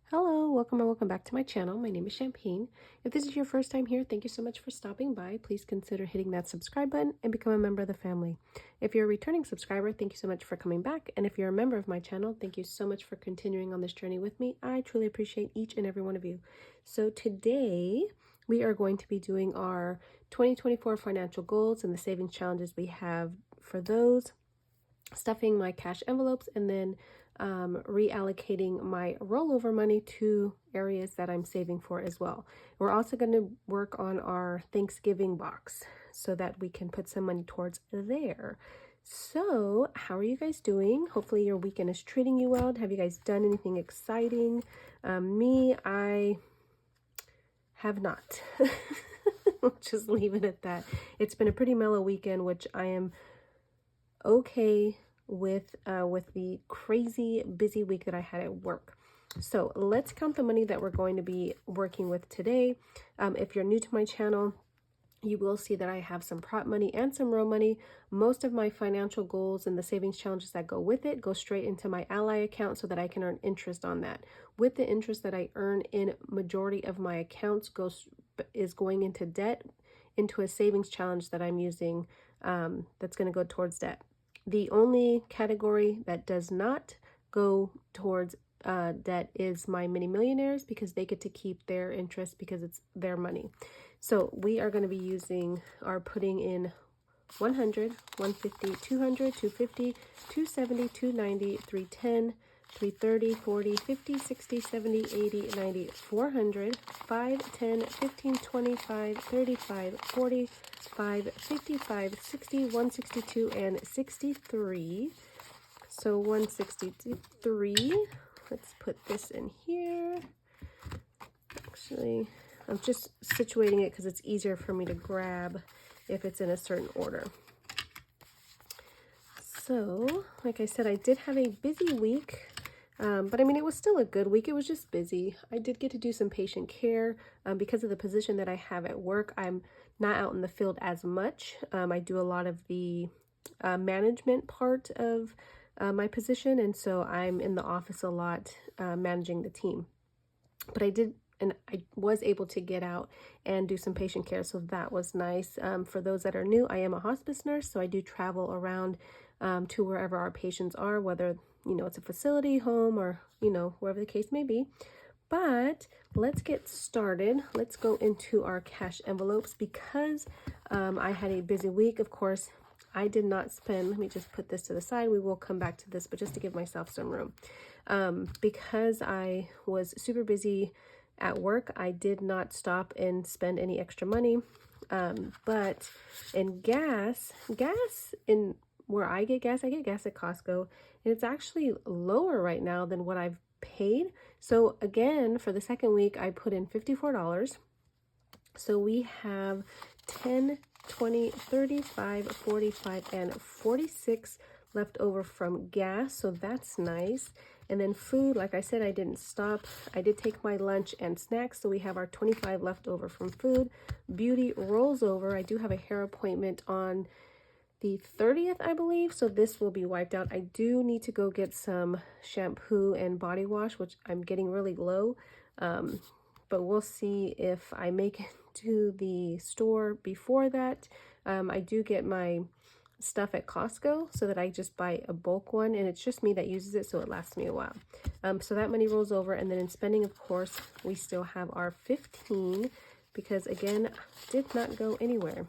Hello, welcome or welcome back to my channel. My name is Champagne. If this is your first time here, thank you so much for stopping by. Please consider hitting that subscribe button and become a member of the family. If you're a returning subscriber, thank you so much for coming back. And if you're a member of my channel, thank you so much for continuing on this journey with me. I truly appreciate each and every one of you. So today we are going to be doing our 2024 financial goals and the savings challenges we have for those, stuffing my cash envelopes, and then reallocating my rollover money to areas that I'm saving for as well. We're also going to work on our Thanksgiving box so that we can put some money towards there. So how are you guys doing? Hopefully your weekend is treating you well. Have you guys done anything exciting? I have not. We'll just leave it at that. It's been a pretty mellow weekend, which I am okay with the crazy busy week that I had at work. So let's count the money that we're going to be working with today. If you're new to my channel, you will see that I have some prop money and some real money. Most of my financial goals and the savings challenges that go with it go straight into my ally account so that I can earn interest on that. With the interest that I earn in majority of my accounts is going into debt, into a savings challenge that I'm using that's going to go towards debt. The only category that does not go towards debt is my mini millionaires, because they get to keep their interest because it's their money. So we are going to be using or putting in 100, 150, 200, 250, 270, 290, 310, 330, 40, 50, 60, 70, 80, 90, 400, 5, 10, 15, 25, 35, 40, 5, 55, 60, 162, and 63. So 163. Let's put this in here. Actually, I'm just situating it because it's easier for me to grab if it's in a certain order. So, like I said, I did have a busy week. But I mean, it was still a good week. It was just busy. I did get to do some patient care because of the position that I have at work. I'm not out in the field as much. I do a lot of the management part of my position, and so I'm in the office a lot managing the team. But I was able to get out and do some patient care, so that was nice. For those that are new, I am a hospice nurse, so I do travel around to wherever our patients are, whether it's a facility, home, or wherever the case may be. But let's get started. Let's go into our cash envelopes because I had a busy week. Of course, I did not spend, let me just put this to the side. We will come back to this, but just to give myself some room. Because I was super busy at work, I did not stop and spend any extra money. But in gas in where I get gas at Costco, and it's actually lower right now than what I've paid. So again, for the second week, I put in $54. So we have 10, 20, 35, 45, and 46 left over from gas. So that's nice. And then food, like I said, I didn't stop. I did take my lunch and snacks. So we have our 25 left over from food. Beauty rolls over. I do have a hair appointment on the 30th, I believe, so this will be wiped out. I do need to go get some shampoo and body wash, which I'm getting really low, but we'll see if I make it to the store before that. I do get my stuff at Costco so that I just buy a bulk one, and it's just me that uses it, so it lasts me a while. So that money rolls over, and then in spending, of course, we still have our 15 because, again, did not go anywhere.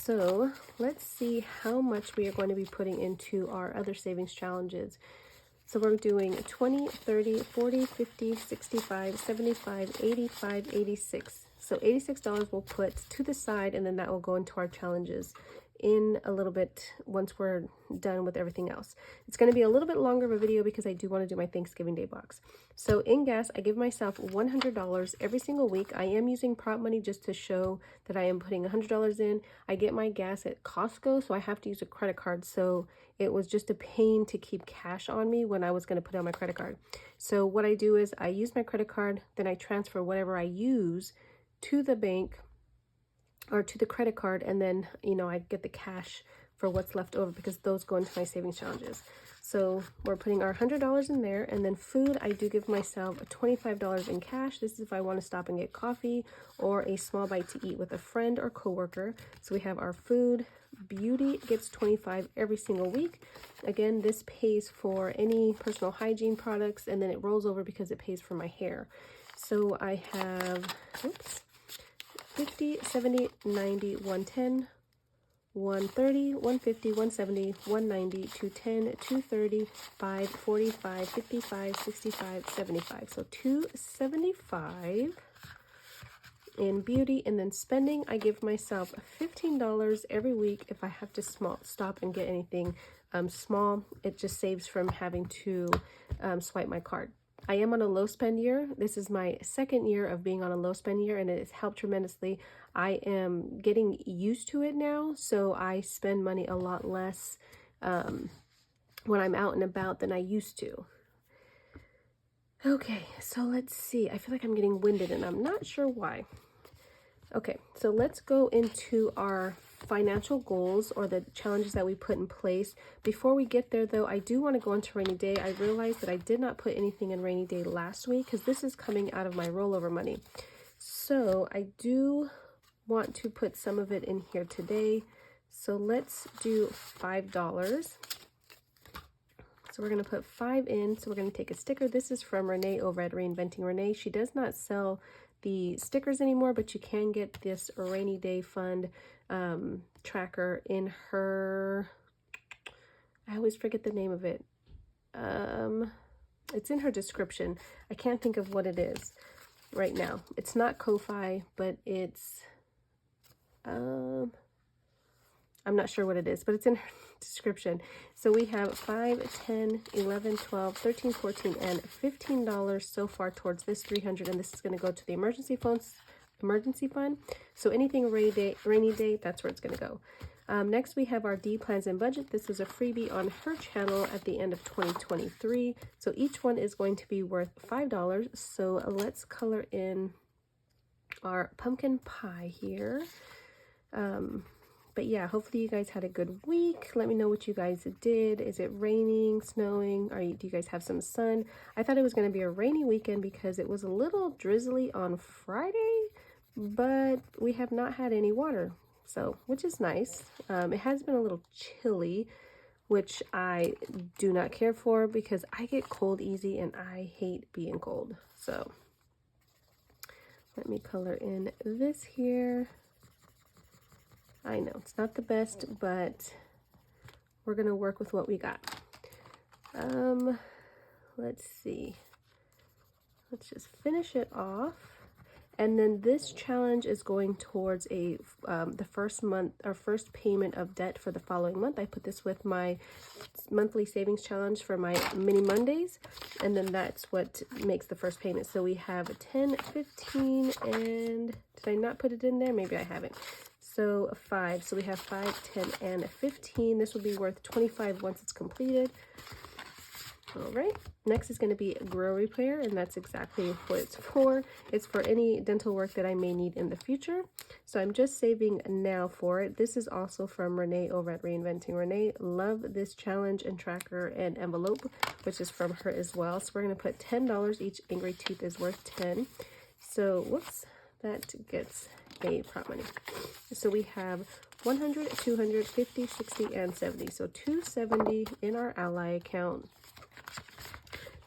So let's see how much we are going to be putting into our other savings challenges. So we're doing 20, 30, 40, 50, 65, 75, 85, 86. So $86 we'll put to the side, and then that will go into our challenges in a little bit once we're done with everything else. It's going to be a little bit longer of a video because I do want to do my Thanksgiving Day box. So in gas, I give myself $100 every single week. I am using prop money just to show that I am putting $100 in. I get my gas at Costco, so I have to use a credit card. So it was just a pain to keep cash on me when I was going to put on my credit card. So what I do is I use my credit card, then I transfer whatever I use to the bank or to the credit card, and then I get the cash for what's left over because those go into my savings challenges. So we're putting our $100 in there, and then food, I do give myself $25 in cash. This is if I want to stop and get coffee or a small bite to eat with a friend or coworker. So we have our food. Beauty gets $25 every single week. Again, this pays for any personal hygiene products, and then it rolls over because it pays for my hair. So I have, oops, 50, 70, 90, 110, 130, 150, 170, 190, 210, 230, 5, 45, 55, 65, 75. So $275 in beauty. And then spending, I give myself $15 every week if I have to stop and get anything small. It just saves from having to swipe my card. I am on a low spend year. This is my second year of being on a low spend year, and it has helped tremendously. I am getting used to it now, so I spend money a lot less when I'm out and about than I used to. Okay, so let's see. I feel like I'm getting winded, and I'm not sure why. Okay, so let's go into our financial goals or the challenges that we put in place. Before we get there though, I do want to go into rainy day. I realized that I did not put anything in rainy day last week because this is coming out of my rollover money. So I do want to put some of it in here today. So let's do $5. So we're going to put 5 in. So we're going to take a sticker. This is from Renee over at Reinventing Renee. She does not sell the stickers anymore, but you can get this rainy day fund tracker in her, I always forget the name of it. It's in her description. I can't think of what it is right now. It's not Ko-Fi, but it's I'm not sure what it is, but it's in her description. So we have 5, 10, 11, 12, 13, 14, and $15 so far towards this $300, and this is going to go to the emergency fund. So anything rainy day, that's where it's going to go. Next, we have our D plans and budget. This was a freebie on her channel at the end of 2023. So each one is going to be worth $5. So let's color in our pumpkin pie here. But yeah, hopefully you guys had a good week. Let me know what you guys did. Is it raining, snowing? Do you guys have some sun? I thought it was going to be a rainy weekend because it was a little drizzly on Friday, but we have not had any water, so which is nice. It has been a little chilly, which I do not care for because I get cold easy and I hate being cold. So let me color in this here. I know it's not the best, but we're going to work with what we got. Let's see. Let's just finish it off. And then this challenge is going towards the first month or first payment of debt for the following month. I put this with my monthly savings challenge for my mini Mondays, and then that's what makes the first payment. So we have 10, 15, and did I not put it in there? Maybe I haven't. So 5. So we have 5, 10, and 15. This will be worth $25 once it's completed. All right. Next is going to be grill repair, and that's exactly what it's for. It's for any dental work that I may need in the future. So I'm just saving now for it. This is also from Renee over at Reinventing Renee. Love this challenge and tracker and envelope, which is from her as well. So we're going to put $10. Each angry tooth is worth 10. So whoops, that gets a prop money. So we have 100, 200, 50, 60, and 70. So 270 in our ally account.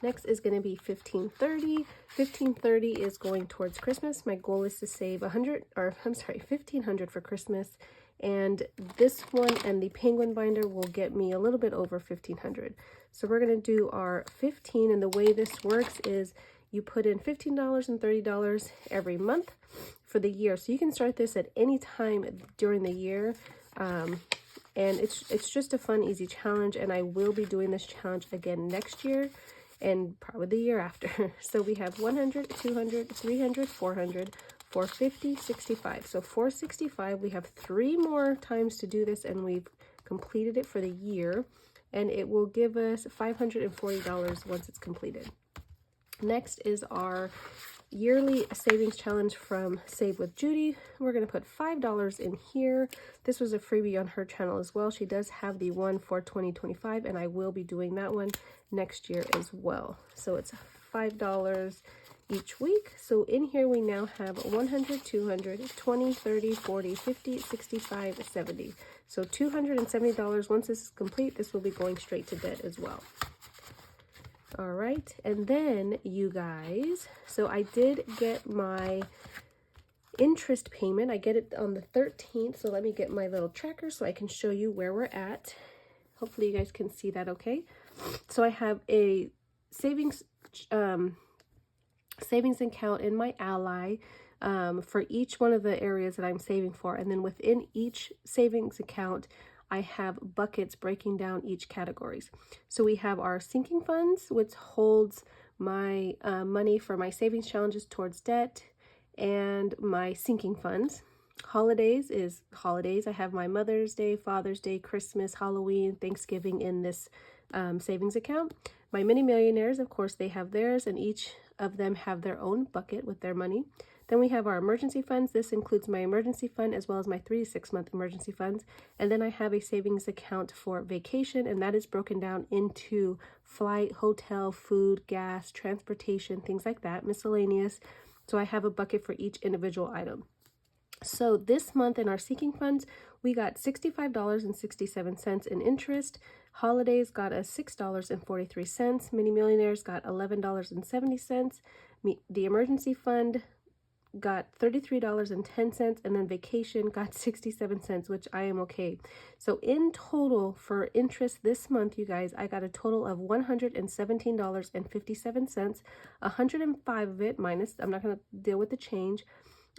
Next is going to be 1530. 1530 is going towards Christmas. My goal is to save $1,500 for Christmas. And this one and the penguin binder will get me a little bit over $1,500. So we're going to do our 15, and the way this works is you put in $15 and $30 every month for the year. So you can start this at any time during the year. And it's just a fun, easy challenge. And I will be doing this challenge again next year and probably the year after. So we have 100, 200, 300, 400, 450, 65. So 465, we have 3 more times to do this, and we've completed it for the year. And it will give us $540 once it's completed. Next is our yearly savings challenge from Save with Judy. We're going to put $5 in here. This was a freebie on her channel as well. She does have the one for 2025, and I will be doing that one next year as well. So it's $5 each week. So in here we now have 100, 200, 20, 30, 40, 50, 65, 70. So $270. Once this is complete, this will be going straight to debt as well. All right, and then you guys, so I did get my interest payment. I get it on the 13th, so let me get my little tracker so I can show you where we're at. Hopefully you guys can see that okay. So I have a savings account in my Ally for each one of the areas that I'm saving for, and then within each savings account I have buckets breaking down each categories. So we have our sinking funds, which holds my money for my savings challenges towards debt, and my sinking funds. Holidays is holidays. I have my Mother's Day, Father's Day, Christmas, Halloween, Thanksgiving in this savings account. My mini millionaires, of course, they have theirs, and each of them have their own bucket with their money. Then we have our emergency funds. This includes my emergency fund as well as my 3 to 6 month emergency funds. And then I have a savings account for vacation, and that is broken down into flight, hotel, food, gas, transportation, things like that, miscellaneous. So I have a bucket for each individual item. So this month in our sinking funds, we got $65.67 in interest. Holidays got us $6.43. Mini millionaires got $11.70. The emergency fund got $33.10, and then vacation got 67 cents, which I am okay. So in total for interest this month, you guys, I got a total of $117.57. 105 of it minus, I'm not going to deal with the change.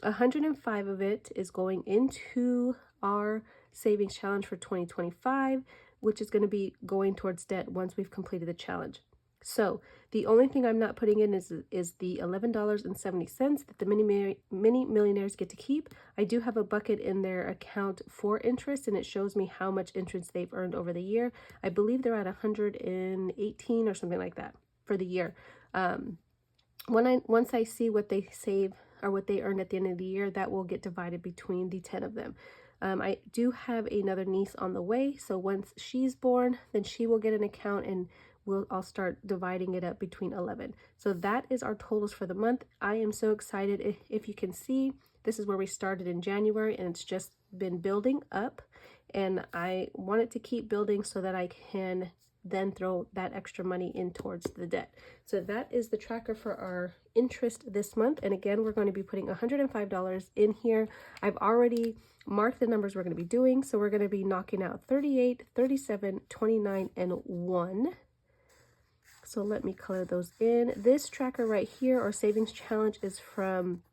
105 of it is going into our savings challenge for 2025, which is going to be going towards debt once we've completed the challenge. So the only thing I'm not putting in is the $11.70 that the mini millionaires get to keep. I do have a bucket in their account for interest, and it shows me how much interest they've earned over the year. I believe they're at 118 or something like that for the year. Once I see what they save or what they earn at the end of the year, that will get divided between the 10 of them. I do have another niece on the way, so once she's born, then she will get an account, and I'll start dividing it up between 11. So that is our totals for the month. I am so excited. If you can see, this is where we started in January, and it's just been building up, and I want it to keep building so that I can then throw that extra money in towards the debt. So that is the tracker for our interest this month. And again, we're going to be putting $105 in here. I've already marked the numbers we're going to be doing. So we're going to be knocking out 38, 37, 29, and 1. So let me color those in. This tracker right here, or savings challenge, is from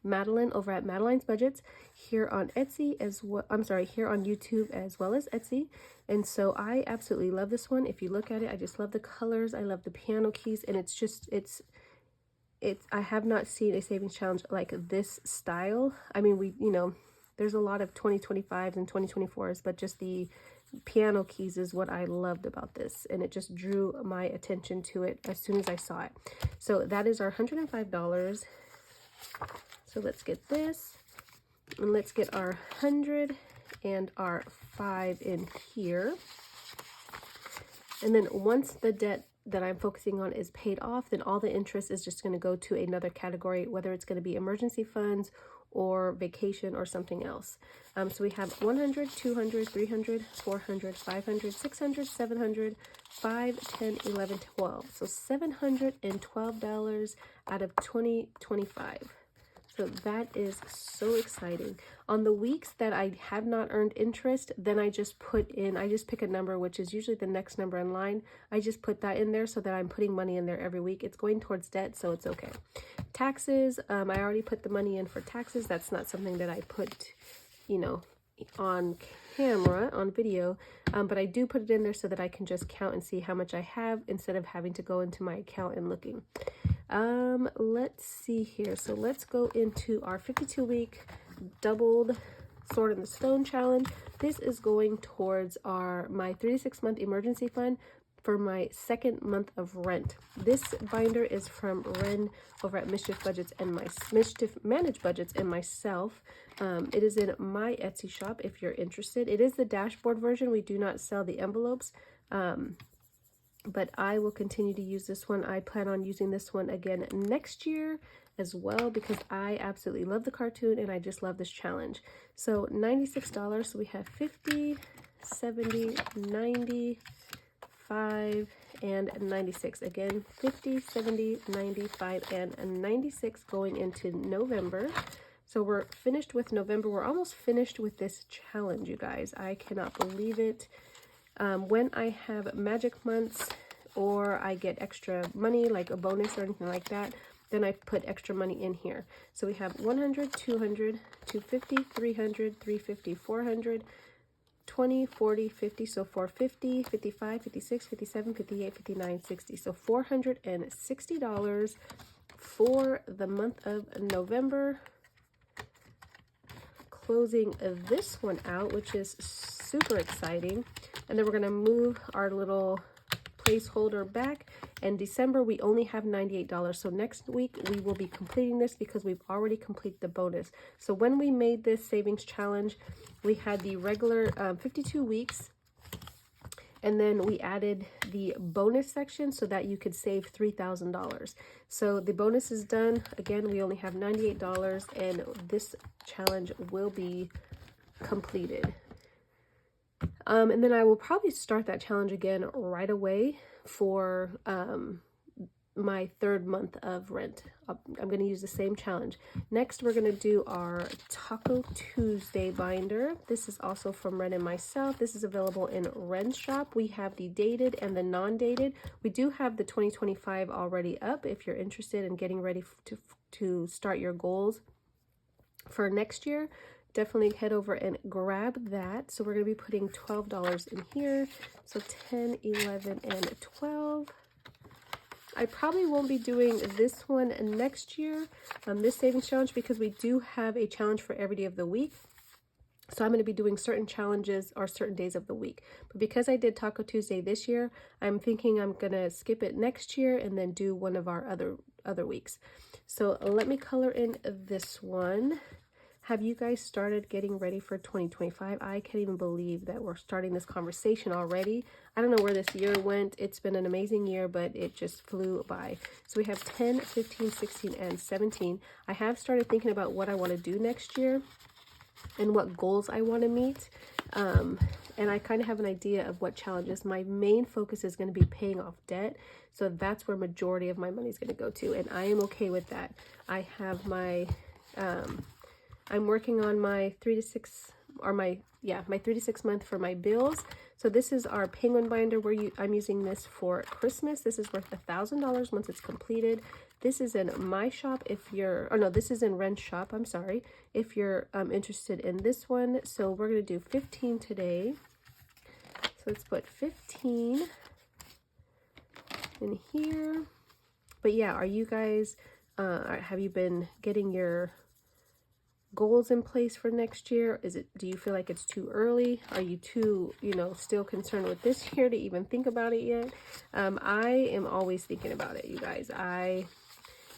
Madeline over at Madeline's Budgets here on Etsy as well. I'm sorry, here on YouTube as well as Etsy. And so I absolutely love this one. If you look at it, I just love the colors. I love the piano keys, and it's just, I have not seen a savings challenge like this style. I mean, there's a lot of 2025s and 2024s, but just the piano keys is what I loved about this, and it just drew my attention to it as soon as I saw it. So that is our $105. So let's get this, and let's get our 100 and our 5 in here. And then once the debt that I'm focusing on is paid off, then all the interest is just going to go to another category, whether it's going to be emergency funds or vacation or something else. So we have 100, 200, 300, 400, 500, 600, 700, 5, 10, 11, 12. So $712 out of 2025. So that is so exciting. On the weeks that I have not earned interest, then I just pick a number, which is usually the next number in line. I just put that in there so that I'm putting money in there every week. It's going towards debt, so it's okay. Taxes, I already put the money in for taxes. That's not something that I put, on camera, on video, but I do put it in there so that I can just count and see how much I have instead of having to go into my account and looking. Let's see here. So let's go into our 52-week doubled sword in the stone challenge. This is going towards my 3 to 6 month emergency fund for my second month of rent. This binder is from Ren over at Mischief Managed Budgets and myself. It is in my Etsy shop if you're interested. It is the dashboard version. We do not sell the envelopes. But I will continue to use this one. I plan on using this one again next year as well because I absolutely love the cartoon and I just love this challenge. So $96. So we have 50, 70, 95, and 96. Again, 50, 70, 95, and 96 going into November. So we're finished with November. We're almost finished with this challenge, you guys. I cannot believe it. When I have magic months or I get extra money, like a bonus or anything like that, then I put extra money in here. So we have 100, 200, 250, 300, 350, 400, 20, 40, 50. So 450, 55, 56, 57, 58, 59, 60. So $460 for the month of November. Closing this one out, which is super exciting. And then we're going to move our little placeholder back. And December, we only have $98. So next week, we will be completing this because we've already completed the bonus. So when we made this savings challenge, we had the regular 52 weeks. And then we added the bonus section so that you could save $3,000. So the bonus is done. Again, we only have $98 and this challenge will be completed. And then I will probably start that challenge again right away for my third month of rent. I'm going to use the same challenge. Next, we're going to do our Taco Tuesday binder. This is also from Ren and myself. This is available in Ren's shop. We have the dated and the non-dated. We do have the 2025 already up if you're interested in getting ready to start your goals for next year. Definitely head over and grab that. So we're going to be putting $12 in here. So 10, 11, and 12. I probably won't be doing this one next year, this savings challenge, because we do have a challenge for every day of the week. So I'm going to be doing certain challenges or certain days of the week. But because I did Taco Tuesday this year, I'm thinking I'm going to skip it next year and then do one of our other weeks. So let me color in this one. Have you guys started getting ready for 2025? I can't even believe that we're starting this conversation already. I don't know where this year went. It's been an amazing year, but it just flew by. So we have 10, 15, 16, and 17. I have started thinking about what I want to do next year and what goals I want to meet. And I kind of have an idea of what challenges. My main focus is going to be paying off debt. So that's where majority of my money is going to go to. And I am okay with that. I have my... I'm working on my 3 to 6 month for my bills. So this is our penguin binder I'm using this for Christmas. This is worth $1,000 once it's completed. This is in my shop this is in Ren's shop. I'm sorry. If you're interested in this one. So we're going to do 15 today. So let's put 15 in here. But yeah, are you guys, have you been getting your goals in place for next year? Do you feel like it's too early? Are you too, still concerned with this year to even think about it yet? I am always thinking about it, you guys. I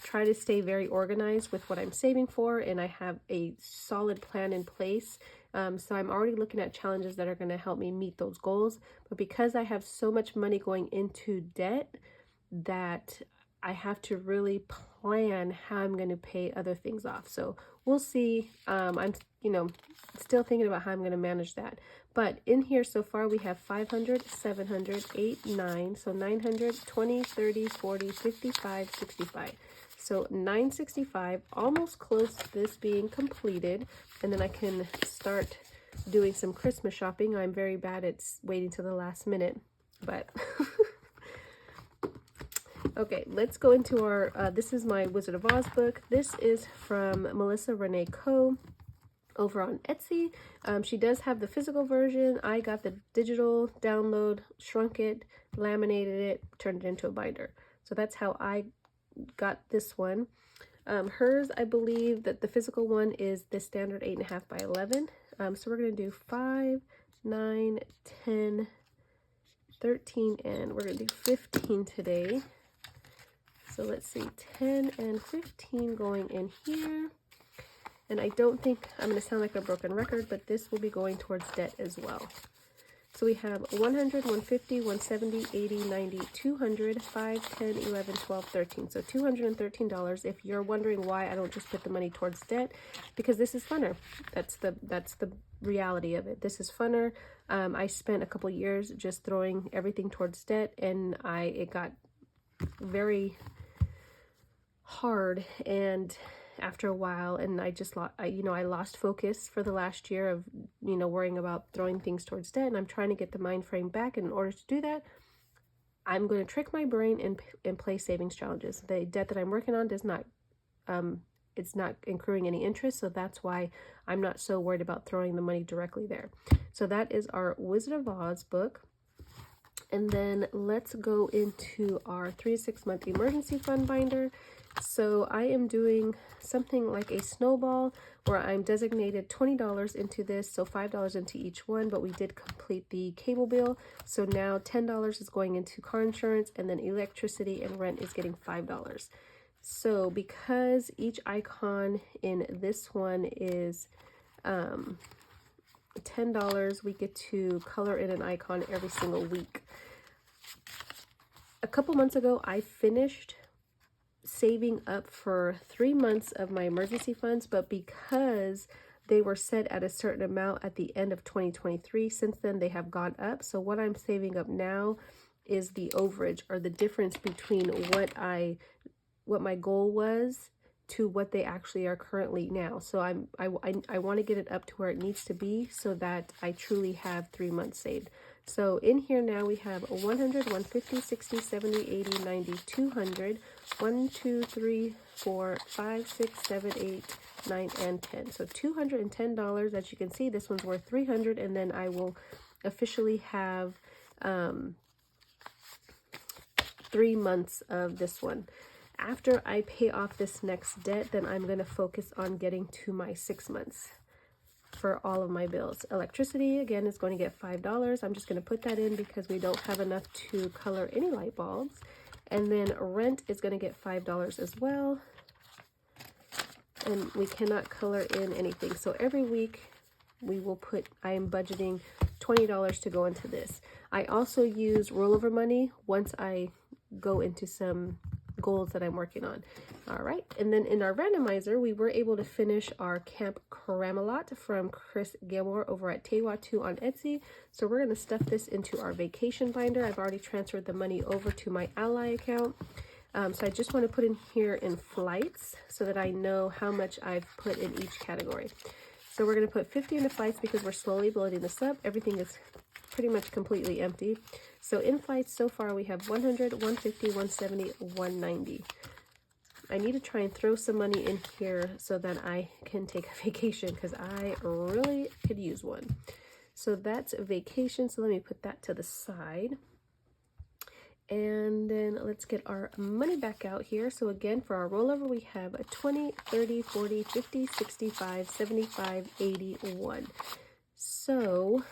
try to stay very organized with what I'm saving for, and I have a solid plan in place. So I'm already looking at challenges that are going to help me meet those goals. But because I have so much money going into debt that I have to really plan how I'm going to pay other things off. So we'll see. I'm, still thinking about how I'm going to manage that. But in here so far, we have 500, 700, 8, 9. So 900, 20, 30, 40, 55, 65. So 965, almost close to this being completed. And then I can start doing some Christmas shopping. I'm very bad at waiting till the last minute, but... Okay, let's go into our, this is my Wizard of Oz book. This is from Melissa Renee Coe over on Etsy. She does have the physical version. I got the digital download, shrunk it, laminated it, turned it into a binder. So that's how I got this one. Hers, I believe that the physical one is the standard 8.5 by 11. So we're going to do 5, 9, 10, 13, and we're going to do 15 today. So let's see, 10 and 15 going in here. And I don't think I'm going to sound like a broken record, but this will be going towards debt as well. So we have 100, 150, 170, 80, 90, 200, 5, 10, 11, 12, 13. So $213. If you're wondering why I don't just put the money towards debt, because this is funner. That's the reality of it. This is funner. I spent a couple years just throwing everything towards debt, and it got very hard, and after a while, and I just I lost focus for the last year of worrying about throwing things towards debt, and I'm trying to get the mind frame back. And in order to do that, I'm going to trick my brain and play savings challenges. The debt that I'm working on does not it's not accruing any interest, so that's why I'm not so worried about throwing the money directly there. So that is our Wizard of Oz book. And then let's go into our 3 to 6 month emergency fund binder. So I am doing something like a snowball where I'm designated $20 into this, so $5 into each one, but we did complete the cable bill. So now $10 is going into car insurance, and then electricity and rent is getting $5. So because each icon in this one is $10, we get to color in an icon every single week. A couple months ago, I finished saving up for 3 months of my emergency funds, but because they were set at a certain amount at the end of 2023, since then they have gone up. So what I'm saving up now is the overage, or the difference between what my goal was to what they actually are currently now. So I want to get it up to where it needs to be so that I truly have 3 months saved. So in here now we have 100, 150, 60, 70, 80, 90, 200, 1, 2, 3, 4, 5, 6, 7, 8, 9, and 10. So $210. As you can see, this one's worth $300, and then I will officially have 3 months of this one. After I pay off this next debt, then I'm going to focus on getting to my 6 months for all of my bills. Electricity, again, is going to get $5. I'm just going to put that in because we don't have enough to color any light bulbs. And then rent is going to get $5 as well. And we cannot color in anything. So every week we will I am budgeting $20 to go into this. I also use rollover money once I go into some goals that I'm working on. All right, and then in our randomizer, we were able to finish our Camp Caramelot from Chris Gilmore over at Tewa2 on Etsy. So we're going to stuff this into our vacation binder. I've already transferred the money over to my Ally account. So I just want to put in here in flights so that I know how much I've put in each category. So we're going to put 50 into flights because we're slowly building this up. Everything is pretty much completely empty. So in flights so far we have 100, 150, 170, 190. I need to try and throw some money in here so that I can take a vacation because I really could use one. So that's a vacation. So let me put that to the side. And then let's get our money back out here. So again, for our rollover, we have a 20, 30, 40, 50, 65, 75, 81. So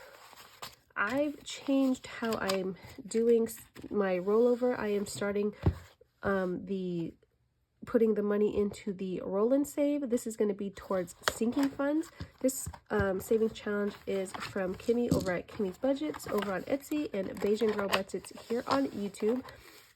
I've changed how I'm doing my rollover. I am starting putting the money into the roll and save. This is going to be towards sinking funds. This savings challenge is from Kimmy over at Kimmy's Budgets over on Etsy and Bayesian Girl Budgets here on YouTube.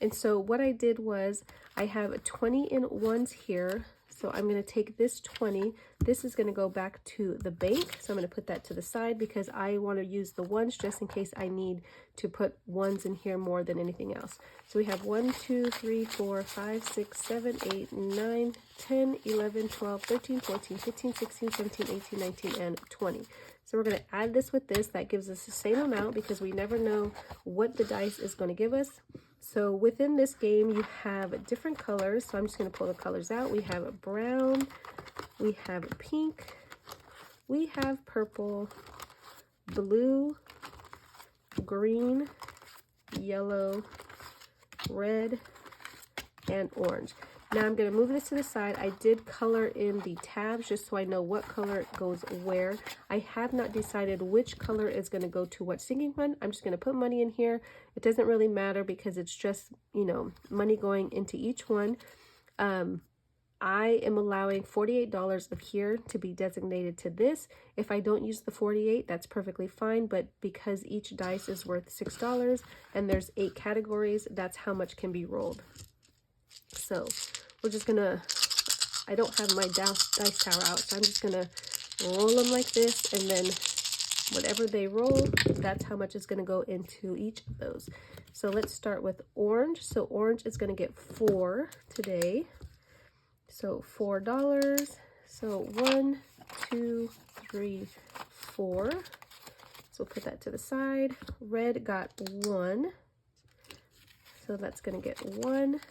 And so what I did was I have 20 in ones here. So I'm going to take this 20. This is going to go back to the bank. So I'm going to put that to the side because I want to use the ones just in case I need to put ones in here more than anything else. So we have 1, 2, 3, 4, 5, 6, 7, 8, 9, 10, 11, 12, 13, 14, 15, 16, 17, 18, 19, and 20. So we're going to add this with this. That gives us the same amount because we never know what the dice is going to give us. So within this game, you have different colors. So I'm just going to pull the colors out. We have brown, we have pink, we have purple, blue, green, yellow, red, and orange. Now I'm going to move this to the side. I did color in the tabs just so I know what color goes where. I have not decided which color is going to go to what sinking fund. I'm just going to put money in here. It doesn't really matter because it's just, you know, money going into each one. I am allowing $48 of here to be designated to this. If I don't use the 48, that's perfectly fine. But because each dice is worth $6 and there's 8 categories, that's how much can be rolled. So we're just gonna, I don't have my dice tower out, so I'm just gonna roll them like this, and then whatever they roll, that's how much is gonna go into each of those. So let's start with orange. So orange is gonna get 4 today. So $4. So 1, 2, 3, 4. So put that to the side. Red got 1. So that's gonna get 1.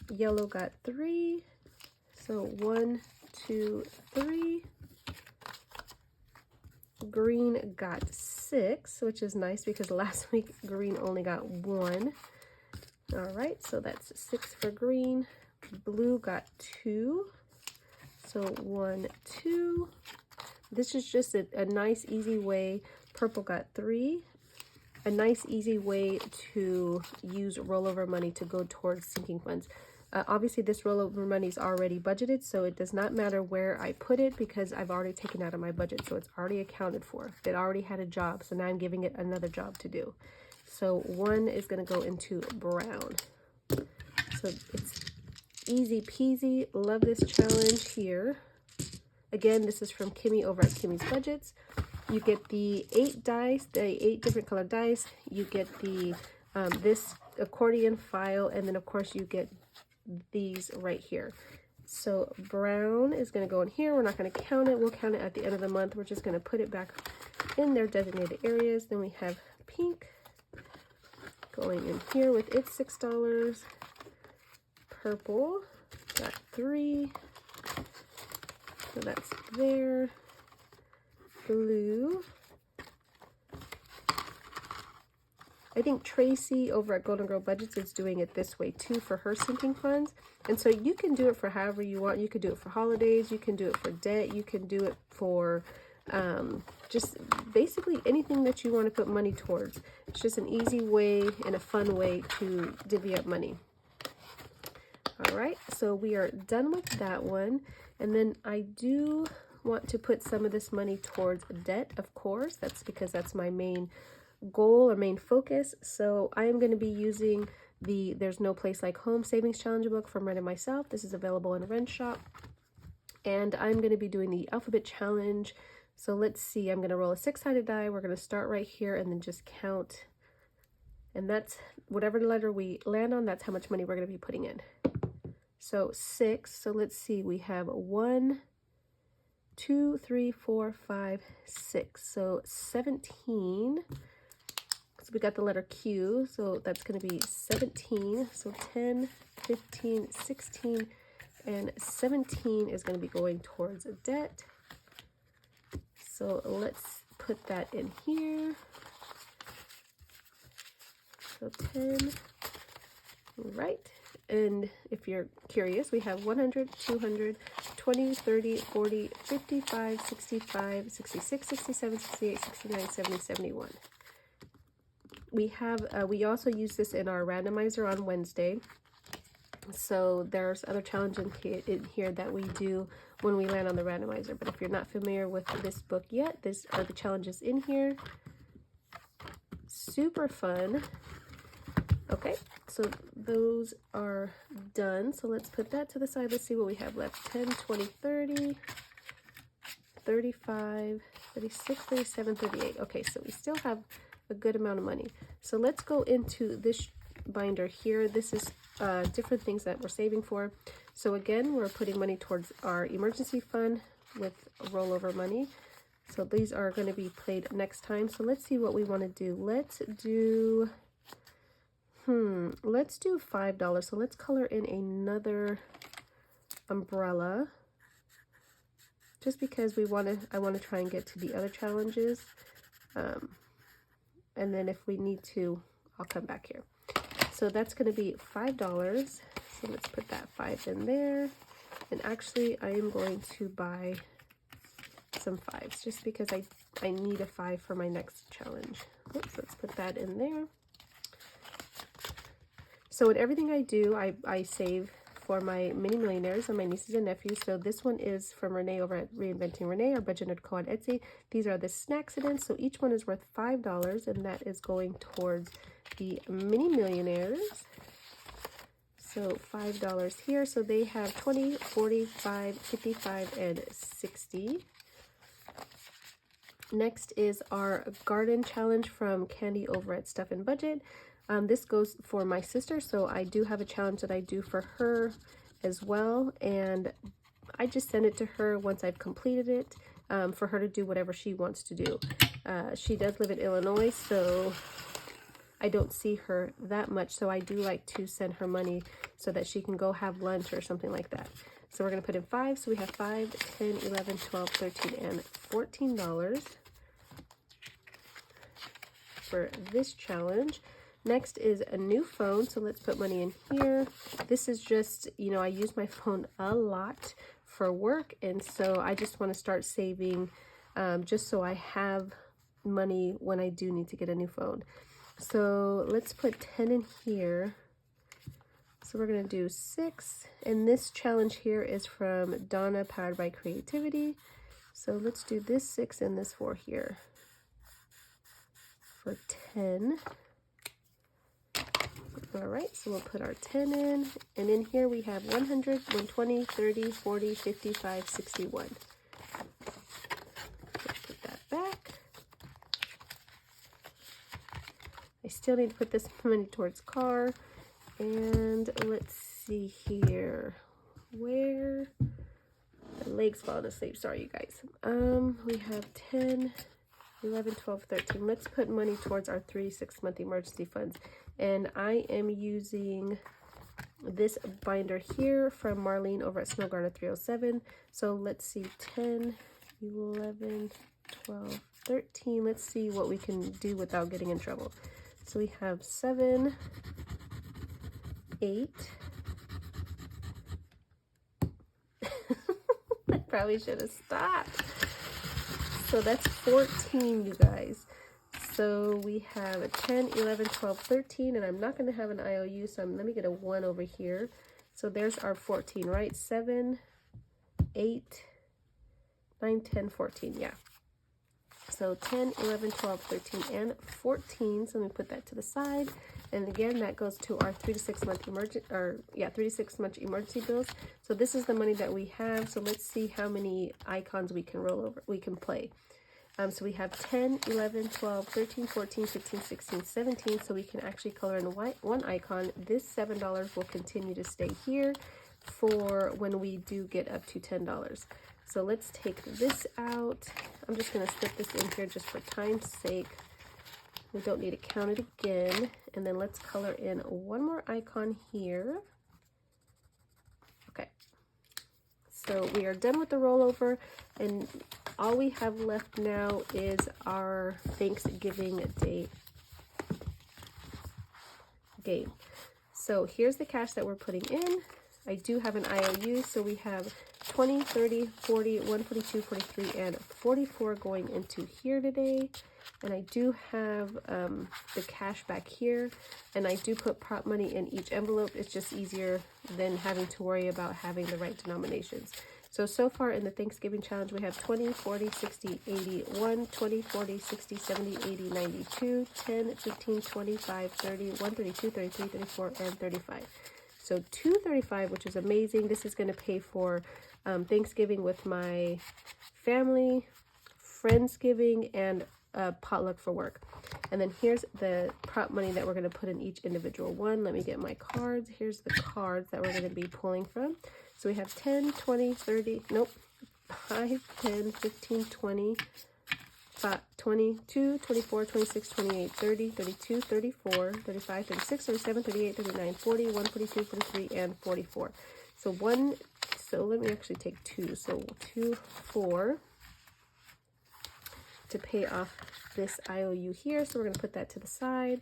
Yellow got 3. So 1, 2, 3. Green got 6, which is nice because last week green only got 1. All right, so that's 6 for green. Blue got 2. So 1, 2. This is just a nice, easy way. Purple got 3. A nice, easy way to use rollover money to go towards sinking funds. Obviously, this rollover money is already budgeted, so it does not matter where I put it because I've already taken out of my budget, so it's already accounted for. It already had a job, so now I'm giving it another job to do. So 1 is going to go into brown. So it's easy peasy. Love this challenge here. Again, this is from Kimmy over at Kimmy's Budgets. You get the 8 dice, the 8 different colored dice. You get the this accordion file, and then of course you get these right here. So brown is going to go in here. We're not going to count it. We'll count it at the end of the month. We're just going to put it back in their designated areas. Then we have pink going in here with its $6. Purple got 3. So that's there. Blue. I think Tracy over at Golden Girl Budgets is doing it this way too for her sinking funds. And so you can do it for however you want. You could do it for holidays. You can do it for debt. You can do it for just basically anything that you want to put money towards. It's just an easy way and a fun way to divvy up money. All right, so we are done with that one. And then I do want to put some of this money towards debt, of course. That's because that's my main goal or main focus. So I am going to be using the There's No Place Like Home Savings Challenge book from Ren and myself. This is available in Ren Shop. And I'm going to be doing the alphabet challenge. So let's see, I'm going to roll a 6-sided die. We're going to start right here and then just count. And that's whatever letter we land on, that's how much money we're going to be putting in. So 6. So let's see, we have 1, 2, 3, 4, 5, 6. So 17. So we got the letter Q. So that's going to be 17. So 10, 15, 16, and 17 is going to be going towards a debt. So let's put that in here. So 10. Right. And if you're curious, we have 100, 200, 20, 30, 40, 55, 65, 66, 67, 68, 69, 70, 71. We have, we also use this in our randomizer on Wednesday. So there's other challenges in here that we do when we land on the randomizer. But if you're not familiar with this book yet, these are the challenges in here. Super fun. Okay, so those are done. So let's put that to the side. Let's see what we have left. 10, 20, 30, 35, 36, 37, 38. Okay, so we still have a good amount of money. So let's go into this binder here. This is different things that we're saving for. So again, we're putting money towards our emergency fund with rollover money. So these are going to be played next time. So let's see what we want to do. Let's do $5. So let's color in another umbrella just because I want to try and get to the other challenges. And then if we need to, I'll come back here. So that's going to be $5. So let's put that 5 in there. And actually, I am going to buy some 5s just because I need a 5 for my next challenge. Oops, let's put that in there. So in everything I do, I save for my mini millionaires and my nieces and nephews. So this one is from Renee over at Reinventing Renee, our budget nerd co on Etsy. These are the snacksidents. So each one is worth $5, and that is going towards the mini millionaires. So $5 here. So they have 20, 45, 55, and 60. Next is our garden challenge from Candy over at Stuff and Budget. This goes for my sister, so I do have a challenge that I do for her as well, and I just send it to her once I've completed it for her to do whatever she wants to do. She does live in Illinois, so I don't see her that much, so I do like to send her money so that she can go have lunch or something like that. So we're going to put in 5, so we have 5, 10, 11, 12, 13, and $14 for this challenge. Next is a new phone, so let's put money in here. This is just, you know, I use my phone a lot for work, and so I just want to start saving just so I have money when I do need to get a new phone. So let's put 10 in here. So we're going to do 6, and this challenge here is from Donna, powered by creativity. So let's do this 6 and this 4 here for 10. All right, so we'll put our 10 in, and in here we have 100, 120, 30, 40, 55, 61. Let's put that back. I still need to put this money towards car, and let's see here. Where? My leg's falling asleep, sorry you guys. We have 10, 11, 12, 13. Let's put money towards our 3 6-month emergency funds. And I am using this binder here from Marlene over at Snowgarner 307. So let's see, 10, 11, 12, 13. Let's see what we can do without getting in trouble. So we have 7, 8. I probably should have stopped. So that's 14, you guys. So we have a 10, 11, 12, 13, and I'm not going to have an IOU, so let me get a 1 over here. So there's our 14, right? 7, 8, 9, 10, 14, yeah. So 10, 11, 12, 13, and 14. So let me put that to the side. And again, that goes to our 3 to 6 month emergency, 3 to 6 month emergency bills. So this is the money that we have. So let's see how many icons we can roll over, we can play. So we have 10, 11, 12, 13, 14, 15, 16, 17. So we can actually color in one icon. This $7 will continue to stay here for when we do get up to $10. So let's take this out. I'm just going to slip this in here just for time's sake. We don't need to count it again. And then let's color in one more icon here. Okay. So we are done with the rollover, and all we have left now is our Thanksgiving Day game. So here's the cash that we're putting in. I do have an IOU, so we have 20, 30, 40, 142, 43, and 44 going into here today. And I do have the cash back here, and I do put prop money in each envelope. It's just easier than having to worry about having the right denominations. So far in the Thanksgiving challenge, we have 20, 40, 60, 80, 1, 20, 40, 60, 70, 80, 92, 10, 15, 25, 30, 132, 33, 34, and 35. So 235, which is amazing. This is going to pay for Thanksgiving with my family, Friendsgiving, and potluck for work. And then here's the prop money that we're going to put in each individual one. Let me get my cards. Here's the cards that we're going to be pulling from. So we have 10, 20, 30, nope, 5, 10, 15, 20, 22, 24, 26, 28, 30, 32, 34, 35, 36, 37, 38, 39, 40, 142, 43, and 44. So let me actually take 2. So 2, 4 to pay off this IOU here. So we're going to put that to the side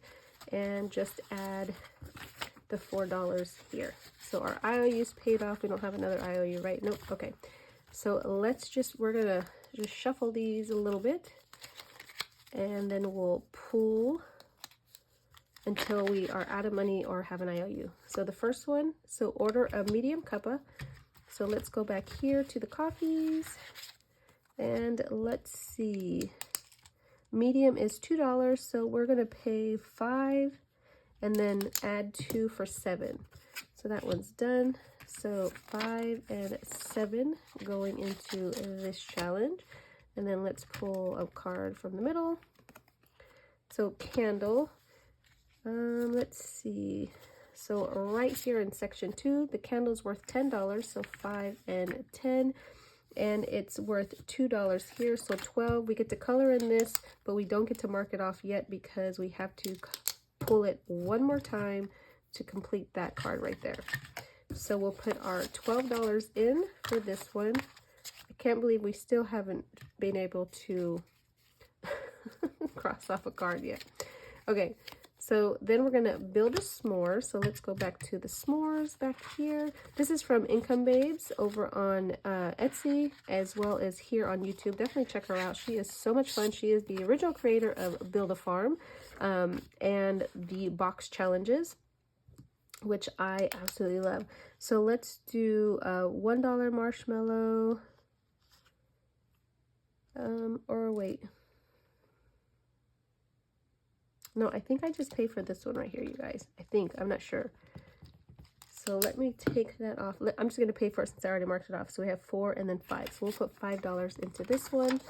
and just add the $4 here. So our IOU's paid off. We don't have another IOU, right? Nope. Okay. So we're gonna just shuffle these a little bit, and then we'll pull until we are out of money or have an IOU. So the first one, so order a medium cuppa. So let's go back here to the coffees, and let's see. Medium is $2, so we're gonna pay $5 and then add 2 for $7. So that one's done. So 5 and 7 going into this challenge. And then let's pull a card from the middle. So candle, let's see. So right here in section 2, the candle's worth $10, so 5 and 10. And it's worth $2 here, so 12. We get to color in this, but we don't get to mark it off yet because we have to pull it one more time to complete that card right there. So we'll put our $12 in for this one. I can't believe we still haven't been able to cross off a card yet. Okay, so then we're gonna build a s'more. So let's go back to the s'mores back here. This is from Income Babes over on Etsy, as well as here on YouTube. Definitely check her out. She is so much fun. She is the original creator of Build a Farm and the box challenges, which I absolutely love. So let's do $1 marshmallow. Or wait. No, I think I just paid for this one right here, you guys. I think. I'm not sure. So let me take that off. I'm just going to pay for it since I already marked it off. So we have 4 and then 5. So we'll put $5 into this one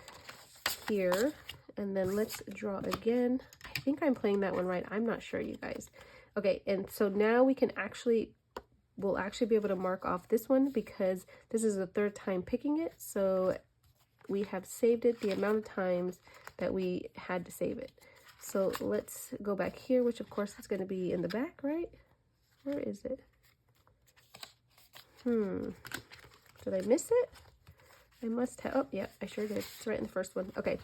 here. And then let's draw again. I think I'm playing that one right. I'm not sure, you guys. Okay, and so now we'll actually be able to mark off this one because this is the 3rd time picking it. So we have saved it the amount of times that we had to save it. So let's go back here, which of course is going to be in the back, right? Where is it? Did I miss it? I must have. Oh, yeah, I sure did. It's right in the first one. Okay,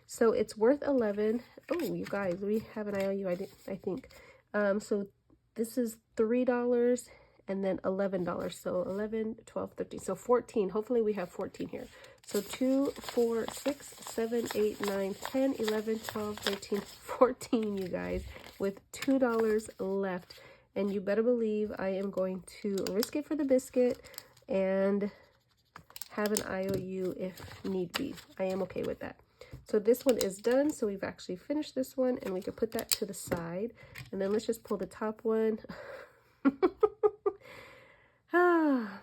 so it's worth 11. Oh, you guys, we have an IOU, I think. So this is $3 and then $11. So 11, 12, 13. So 14. Hopefully we have 14 here. So 2, 4, 6, 7, 8, 9, 10, 11, 12, 13, 14, you guys, with $2 left. And you better believe I am going to risk it for the biscuit and have an IOU if need be. I am okay with that. So this one is done. So we've actually finished this one, and we can put that to the side. And then let's just pull the top one.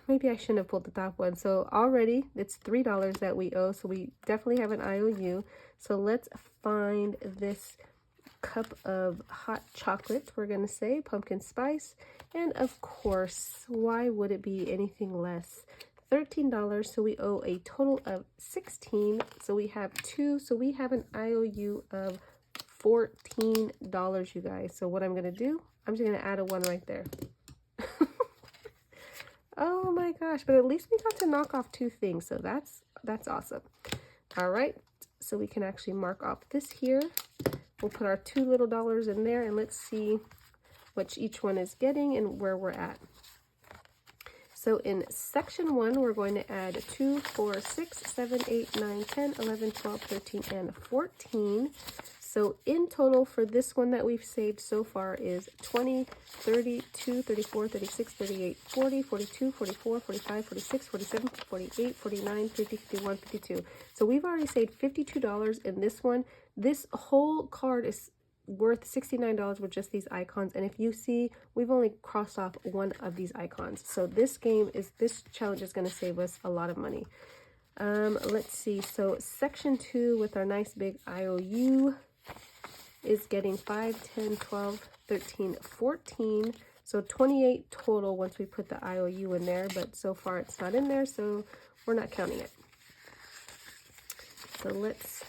Maybe I shouldn't have pulled the top one. So already it's $3 that we owe. So we definitely have an IOU. So let's find this cup of hot chocolate. We're going to say pumpkin spice. And of course, why would it be anything less? $13. So we owe a total of 16. So we have 2. So we have an IOU of $14, you guys. So what I'm going to do, I'm just going to add a 1 right there. Oh my gosh, but at least we got to knock off 2 things, so that's awesome. All right, so we can actually mark off this here. We'll put our 2 little dollars in there, and let's see what each one is getting and where we're at. So in section 1, we're going to add 2, 4, 6, 7, 8, 9, 10, 11, 12, 13, and 14. So in total for this one that we've saved so far is 20, 32, 34, 36, 38, 40, 42, 44, 45, 46, 47, 48, 49, 50, 51, 52. So we've already saved $52 in this one. This whole card is worth $69 with just these icons. And if you see, we've only crossed off 1 of these icons. So this challenge is going to save us a lot of money. Let's see. So section 2 with our nice big IOU is getting 5, 10, 12, 13, 14. So 28 total once we put the IOU in there, but so far it's not in there, so we're not counting it. So let's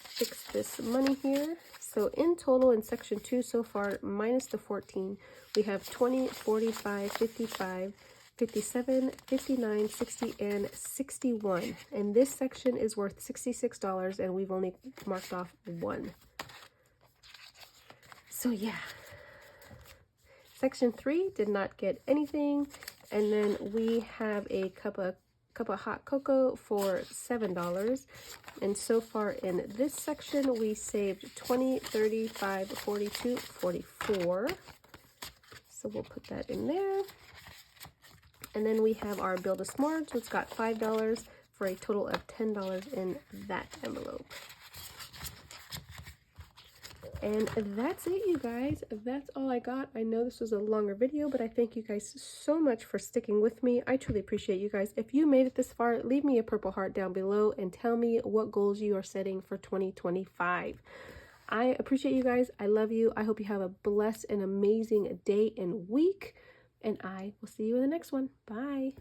fix this money here. So in total in section 2 so far, minus the 14, we have 20, 45, 55, 57, 59, 60, and 61. And this section is worth $66, and we've only marked off 1. So yeah, Section 3 did not get anything. And then we have a cup of hot cocoa for $7. And so far in this section, we saved 20, 35, 42, 44. So we'll put that in there. And then we have our Build a S'mores, which got $5 for a total of $10 in that envelope. And that's it, you guys. That's all I got. I know this was a longer video, but I thank you guys so much for sticking with me. I truly appreciate you guys. If you made it this far, leave me a purple heart down below and tell me what goals you are setting for 2025. I appreciate you guys. I love you. I hope you have a blessed and amazing day and week. And I will see you in the next one. Bye.